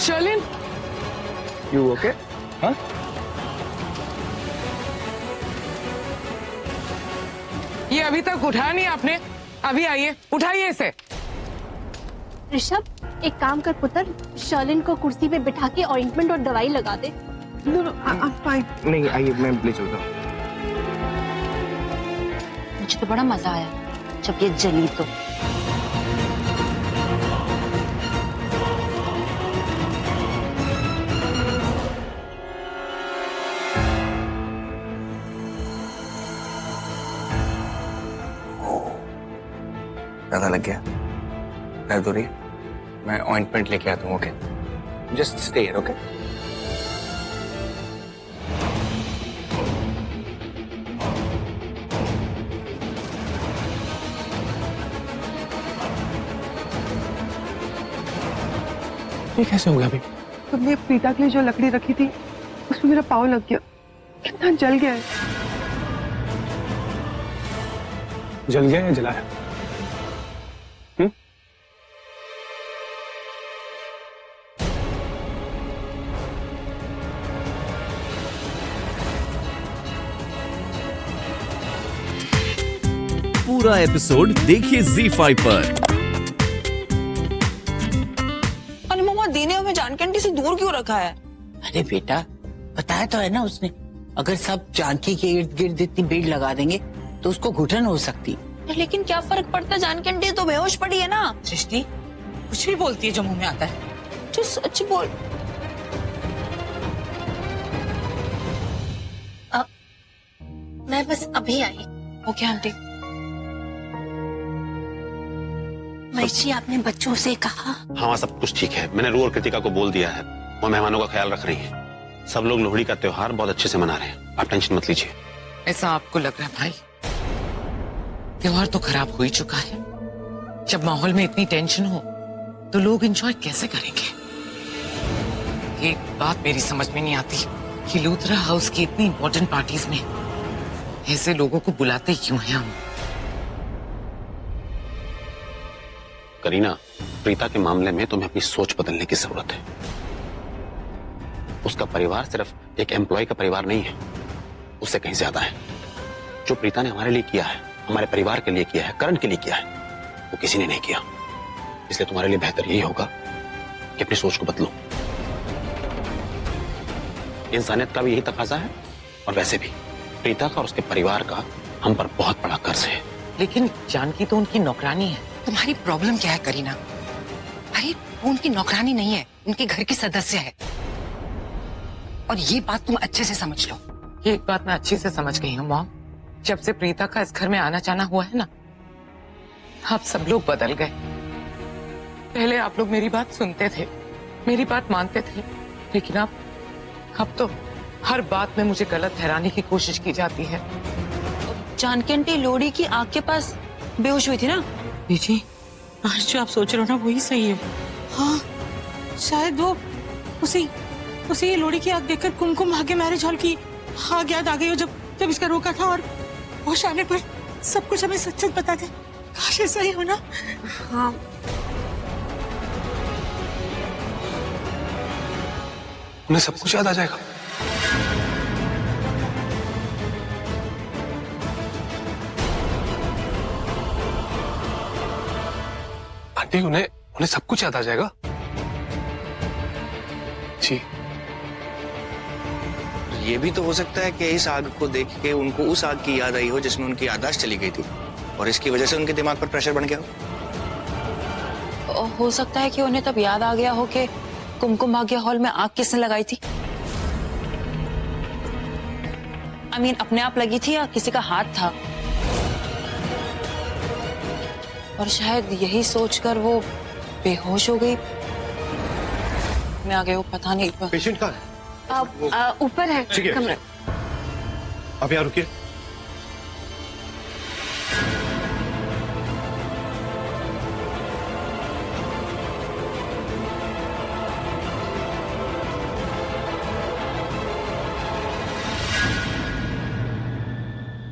Sherlyn, you okay? हाँ? ये अभी तक उठाया नहीं आपने? अभी आइए, उठाइए इसे। ऋषभ, एक काम कर पुत्र, शर्लिन को कुर्सी पे बिठा के ऑइंटमेंट और दवाई लगा दे। No no, I am fine. नहीं, आइए मैं ले चलता हूँ। मुझे तो बड़ा मजा आया जब ये जली तो। ज्यादा लग गया? दर्द हो रही है? मैं ऑइंटमेंट लेके आता हूँ। Okay, just stay here. Okay? ये कैसे हो गया अभी? तुमने प्रीता के लिए जो लकड़ी रखी थी उसमें मेरा पाँव लग गया, कितना जल गया है। जल गया या जलाया? पूरा एपिसोड देखिए ZEE5 पर। अरे मम्मा, दीने हमें जानकी से दूर क्यों रखा है? अरे बेटा, बताया तो है ना उसने, अगर सब जानकी के इर्द गिर्द इतनी भीड़ लगा देंगे तो उसको घुटन हो सकती। लेकिन क्या फर्क पड़ता है, जानकी तो बेहोश पड़ी है ना। सृष्टि कुछ भी बोलती है जो मुंह में आता है। जो सच बोल। मैं बस अभी आई। Okay aunty. महेश जी, आपने बच्चों से कहा? हाँ, सब कुछ ठीक है। मैंने रू और कृतिका को बोल दिया है, वो मेहमानों का ख्याल रख रही हैं। सब लोग लोहड़ी का त्योहार बहुत अच्छे से मना रहे हैं, आप टेंशन मत लीजिए। ऐसा आपको लग रहा है भाई? त्योहार तो खराब हो ही चुका है। जब माहौल में इतनी टेंशन हो तो लोग एंजॉय कैसे करेंगे? एक बात मेरी समझ में नहीं आती कि लूथरा हाउस की इतनी इंपॉर्टेंट पार्टीज में ऐसे लोगों को बुलाते क्यों हैं हम? करीना, प्रीता के मामले में तुम्हें अपनी सोच बदलने की जरूरत है। उसका परिवार सिर्फ एक एम्प्लॉय का परिवार नहीं है, उससे कहीं ज्यादा है। जो प्रीता ने हमारे लिए किया है, हमारे परिवार के लिए किया है, करण के लिए किया है, वो किसी ने नहीं किया। इसलिए तुम्हारे लिए बेहतर यही होगा कि अपनी सोच को बदलो। इंसानियत का भी यही तकाजा है, और वैसे भी प्रीता का और उसके परिवार का हम पर बहुत बड़ा कर्ज है। लेकिन जानकी तो उनकी नौकरानी है। तुम्हारी प्रॉब्लम क्या है करीना? अरे वो उनकी नौकरानी नहीं है, उनके घर की सदस्य है। और ये बात तुम अच्छे से समझ लो। ये एक बात मैं अच्छे से समझ गई हूँ मॉम। जब से प्रीता का इस घर में आना जाना हुआ है ना, आप सब लोग बदल गए। पहले आप लोग मेरी बात सुनते थे, मेरी बात मानते थे, लेकिन अब तो हर बात में मुझे गलत ठहराने की कोशिश की जाती है। जानकी आंटी लोहड़ी की आग के पास बेहोश हुई थी ना? जी, आज जो आप सोच रहे हो ना वही सही है। हाँ, शायद वो उसी ये लोहड़ी की आग देखकर कुमकुम भाग्य मैरिज हॉल की आग याद आ गई हो, जब इसका रोका था, और होश आने पर सब कुछ हमें सच सच बता दे। काश ऐसा ही हो ना। हाँ, उन्हें सब कुछ याद आ जाएगा। आंटी, उन्हें सब कुछ याद आ जाएगा जी। ये भी तो हो सकता है कि इस आग को देख के उनको उस आग की याद आई हो जिसमें उनकी याददाश्त चली गई थी, और इसकी वजह से उनके दिमाग पर प्रेशर बन गया हो। हो सकता है कि उन्हें तब याद आ गया हो कि कुमकुम भाग्य हॉल में आग किसने लगाई थी। I mean, अपने आप लगी थी या किसी का हाथ था। और शायद यही सोचकर वो बेहोश हो गई। मैं आ गई हूँ, पता नहीं। पेशेंट कहाँ है? ऊपर है कमरे। आप यहाँ रुकिए।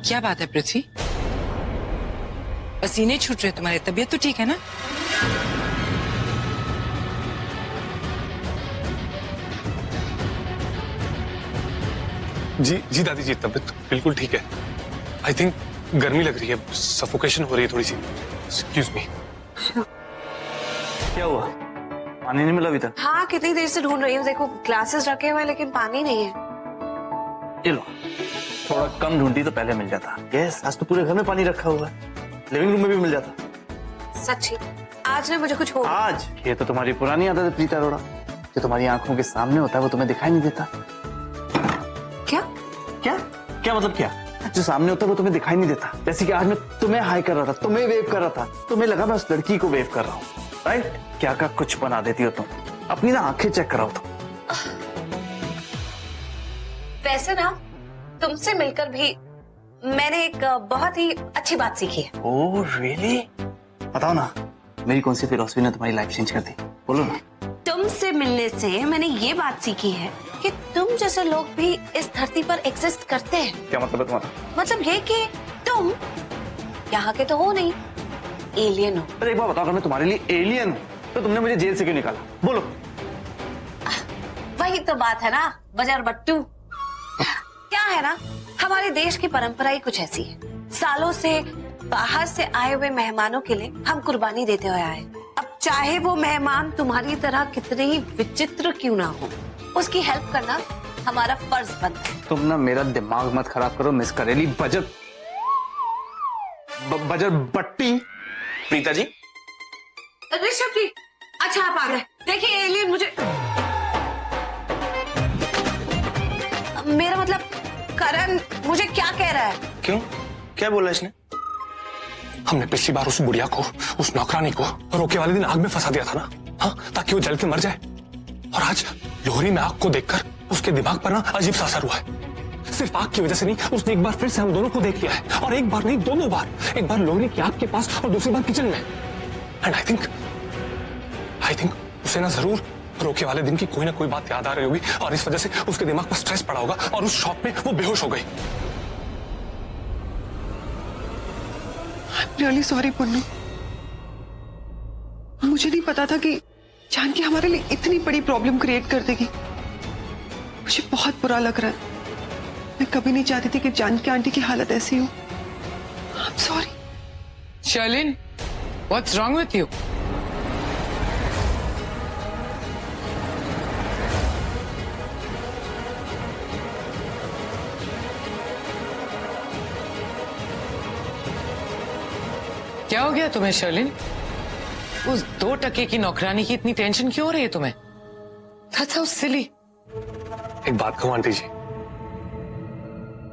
क्या बात है पृथ्वी? पसीने छूट रहे तुम्हारे, तबीयत तो ठीक है ना? जी दादी जी, तबीयत बिल्कुल ठीक है। आई थिंक गर्मी लग रही है, सफोकेशन हो रही है थोड़ी सी। Excuse me. क्या हुआ? पानी नहीं मिला अभी तक? हाँ, कितनी देर से ढूंढ रही हूँ। देखो ग्लासेस रखे हुए हैं लेकिन पानी नहीं है। ये लो, थोड़ा कम ढूंढती तो पहले मिल जाता। यस, आज तो पूरे घर में पानी रखा हुआ है, लिविंग रूम में भी मिल जाता। सच्ची आज ना मुझे कुछ हो। आज? ये तो तुम्हारी पुरानी आदत है प्रीता अरोड़ा, जो तुम्हारी आंखों के सामने होता है वो तुम्हें दिखाई नहीं देता। क्या क्या क्या मतलब क्या? जो सामने होता है वो तुम्हें दिखाई नहीं देता। जैसे कि आज मैं तुम्हें हाई कर रहा था, तुम्हें वेव कर रहा था, तुम्हें लगा मैं उस लड़की को वेव कर रहा हूँ, राइट? क्या का कुछ बना देती हो तुम। अपनी ना आंखें चेक कराओ तुम। वैसे ना तुमसे मिलकर भी मैंने एक बहुत ही अच्छी बात सीखी है। Oh really? बताओ ना, मेरी कौन सी फिलॉसफी ने तुम्हारी लाइफ चेंज कर दी? बोलो ना। तुमसे मिलने से मैंने ये बात सीखी है कि तुम जैसे लोग भी इस धरती पर एग्जिस्ट करते हैं। क्या मतलब है तुम्हारा? मतलब ये कि तुम यहाँ के तो हो नहीं, एलियन हो। अरे एक बार बताओ, अगर मैं तुम्हारे लिए एलियन हूँ तो तुमने मुझे जेल से क्यों निकाला? बोलो। वही तो बात है ना बजर बट्टू। क्या है ना, हमारे देश की परंपरा ही कुछ ऐसी है। सालों से बाहर से आए हुए मेहमानों के लिए हम कुर्बानी देते हुए आए। अब चाहे वो मेहमान तुम्हारी तरह कितने ही विचित्र क्यों ना हो, उसकी हेल्प करना हमारा फर्ज बनता है। तुम ना मेरा दिमाग मत खराब करो मिस करेली बजर बट्टी। प्रीता जी। ऋषभ जी, अच्छा आप आ गए। देखिए एलियन मुझे, मेरा मतलब करण मुझे क्या कह रहा है? क्यों? क्या बोला इसने? हमने पिछली बार उस बुढ़िया को, उस नौकरानी को रोके वाले दिन आग में फंसा दिया था ना, हाँ, ताकि वो जल के मर जाए। और आज लोहरी में आग को देखकर उसके दिमाग पर ना अजीब सा असर हुआ है। सिर्फ आग की वजह से नहीं, उसने एक बार फिर से हम दोनों को देख लिया है, और एक बार नहीं दोनों बार। एक बार लोहरी की आग के पास और दूसरी बार किचन में। एंड आई थिंक उसे ना जरूर रोके वाले दिन की कोई ना कोई बात याद आ रही होगी, और इस वजह से उसके दिमाग पर स्ट्रेस पड़ा होगा और उस शॉक में वो बेहोश हो गई। रियली सॉरी पुन्नू, मुझे नहीं पता था कि जानकी हमारे लिए इतनी बड़ी प्रॉब्लम क्रिएट कर देगी। मुझे बहुत बुरा लग रहा है। मैं कभी नहीं चाहती थी कि जानकी आंटी की हालत ऐसी हो। I am sorry. Sherlyn, what's wrong with you? क्या हो गया तुम्हें शर्लिन? उस 2 टके की नौकरानी की इतनी टेंशन क्यों हो रही है तुम्हें? That's so silly. एक बात कहूं आंटी जी,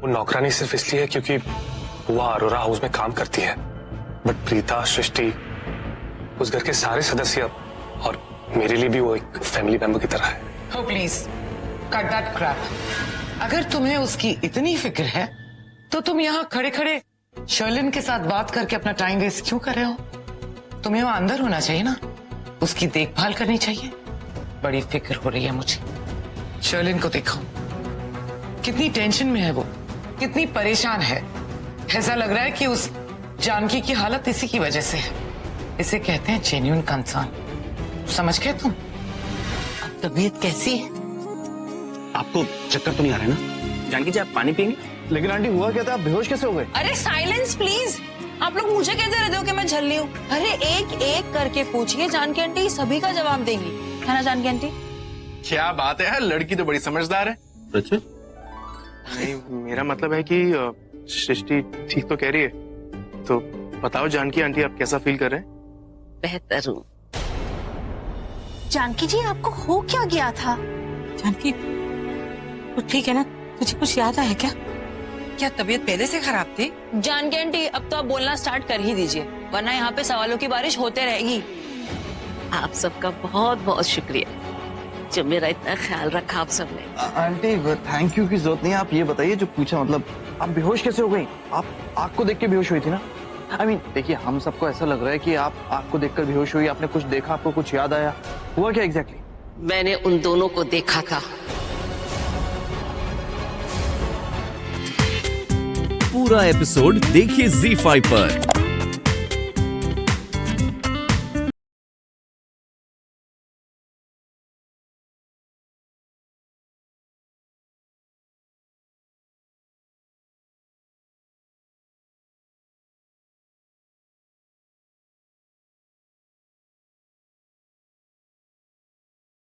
वो नौकरानी सिर्फ इसलिए है क्योंकि बुआ अरोरा हाउस में काम करती है, बट प्रीता, सृष्टि, उस घर के सारे सदस्य और मेरे लिए भी वो एक फैमिली मेंबर की तरह है। Oh please, cut that crap. अगर तुम्हें उसकी इतनी फिक्र है तो तुम यहाँ खड़े खड़े शर्लिन के साथ बात करके अपना टाइम वेस्ट क्यों कर रहे हो? तुम्हें वहां अंदर होना चाहिए ना, उसकी देखभाल करनी चाहिए। बड़ी फिक्र हो रही है मुझे। शर्लिन को देखो, कितनी टेंशन में है वो, कितनी परेशान है। ऐसा लग रहा है कि उस जानकी की हालत इसी की वजह से है। इसे कहते हैं जेन्युइन कंसर्न। समझ गए तुम? अब तबीयत कैसी है? आपको चक्कर तो नहीं आ रहा है ना? जानकी जी, आप पानी पियेंगे? लेकिन आंटी हुआ क्या था? आप बेहोश कैसे हो गए? अरे साइलेंस प्लीज। आप लोग मुझे कहते रहते हो कि मैं झल्ली हूँ। अरे एक एक करके पूछिए, जानकी आंटी सभी का जवाब देंगी, है ना जानकी आंटी? क्या बात है यार, लड़की तो बड़ी समझदार है। अच्छा, नहीं, मेरा मतलब है कि सृष्टि ठीक तो कह रही है। तो बताओ जानकी आंटी, आप कैसा फील कर रहे हैं? बेहतर हूँ। जानकी जी, आपको हो क्या गया था? जानकी तो ठीक है ना? तुझे कुछ याद आया क्या? क्या तबीयत पहले से खराब थी? जानकी आंटी, अब तो आप बोलना स्टार्ट कर ही दीजिए, वरना यहाँ पे सवालों की बारिश होते रहेगी। आप सबका बहुत बहुत शुक्रिया जो मेरा इतना ख्याल रखा आप सबने। आंटी थैंक यू की जरूरत नहीं है। आप ये बताइए जो पूछा, मतलब आप बेहोश कैसे हो गई? आप आग को देख के बेहोश हुई थी ना? आई मीन देखिए, हम सबको ऐसा लग रहा है कि आप आग को देखकर बेहोश हुई, आपने कुछ देखा, आपको कुछ याद आया, हुआ क्या एग्जैक्टली? मैंने उन दोनों को देखा था। पूरा एपिसोड देखिए ZEE5 पर।